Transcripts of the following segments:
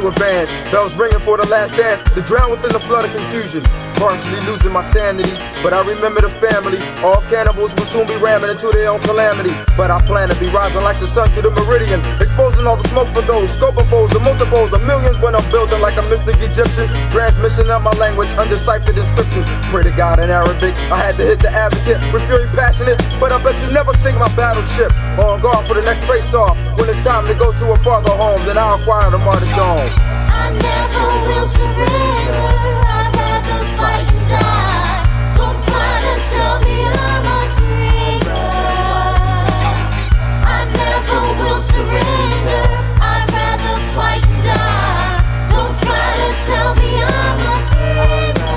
to advance. Bells ringing for the last dance, to drown within the flood of confusion. Partially losing my sanity, but I remember the family. All cannibals will soon be ramming into their own calamity. But I plan to be rising like the sun to the meridian, exposing all the smoke for those scoping foes, the multiples of millions when I'm building like a mystic Egyptian. Transmission of my language, undeciphered inscriptions. Pray to God in Arabic, I had to hit the advocate with fury passionate, but I bet you never sink my battleship. On guard for the next face-off, when it's time to go to a farther home, then I'll acquire the martyrdom. I never will surrender. I'd rather fight and die. Don't try to tell me I'm a dreamer. I never will surrender. I'd rather fight and die. Don't try to tell me I'm a dreamer.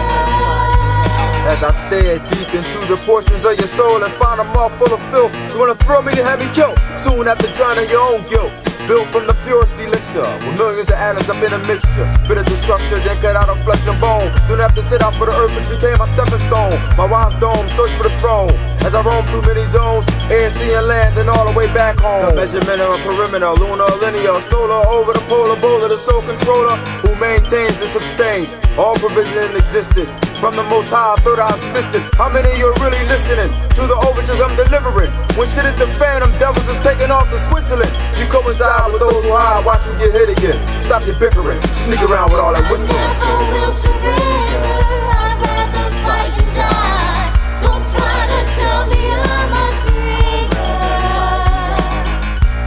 As I stare deep into the portions of your soul and find them all full of filth, you wanna throw me to heavy kill, soon after drowning your own guilt. Built from the purest elixir, with millions of atoms up in a mixture. Bit of destruction, then cut out of flesh and bone. Soon after sit out for the earth, which became my stepping stone. My rhyme's dome, search for the throne. As I roam through many zones, air, sea, and land, and all the way back home. The measurement of a perimeter, lunar, linear, solar, over the polar, bowler, the soul controller, who maintains and sustains all provision in existence. From the most high, third eye's fisted. How many of you are really listening to the overtures I'm delivering? When shit hit the fan, them devils is taking off to Switzerland. You coincide with those who hide, watch you get hit again. Stop your bickering, sneak around with all that whispering. I never will surrender. I'd rather fight and die. Don't try to tell me I'm a dreamer.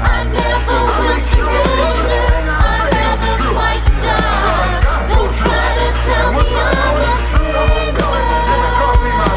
I never will surrender. I'd rather fight and die. Don't try to tell me I'm a dreamer.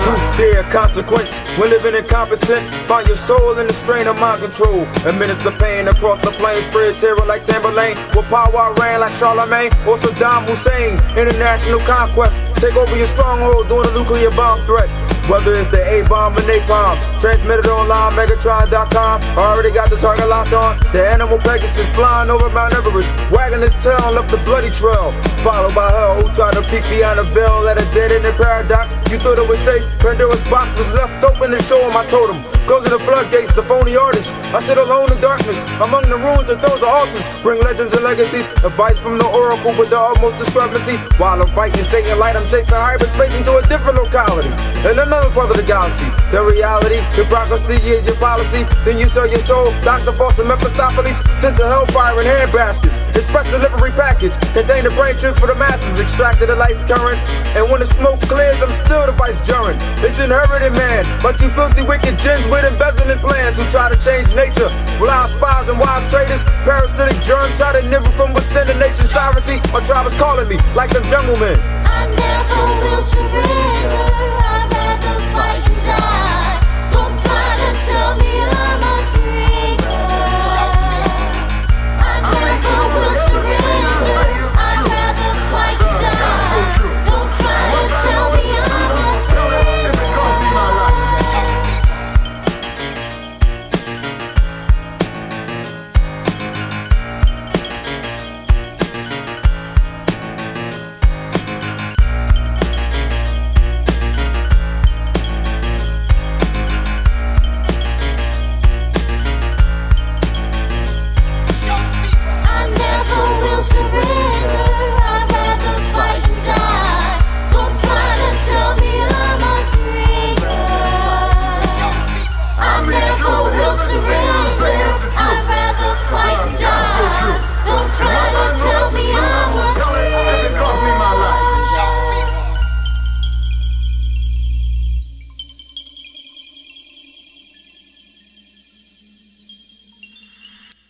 Truth, dare, consequence. When living incompetent, find your soul in the strain of mind control. Administer pain across the plains, spread terror like Tamberlane. With power I ran like Charlemagne or Saddam Hussein. International conquest, take over your stronghold during a nuclear bomb threat. Whether it's the A-bomb or napalm, transmitted online, Megatron.com. Already got the target locked on. The animal Pegasus flying over Mount Everest, wagging his tail, left a bloody trail. Followed by hell, who tried to peek behind a veil at a dead-ended paradox. You thought it was safe, Pandora's box was left open to show him I told him. Closing the floodgates, the phony artists. I sit alone in darkness, among the ruins and thrones of altars. Bring legends and legacies, advice from the oracle with the utmost discrepancy. While I'm fighting Satan light, I'm chasing hyperspace into a different locality. And another part of the galaxy. The reality, hypocrisy is your policy. Then you sell your soul, Dr. False and Mephistopheles. Sent to hellfire in hand baskets. Express delivery package, contain the brain chip for the masses. Extracted the life current, and when the smoke clears, I'm still the vicegerent. It's inherited, man, but you filthy wicked jinns with embezzling plans who try to change nature. Wild spies and wise traders, parasitic germs try to nibble from within the nation's sovereignty. My tribe is calling me like them jungle men. I never will surrender.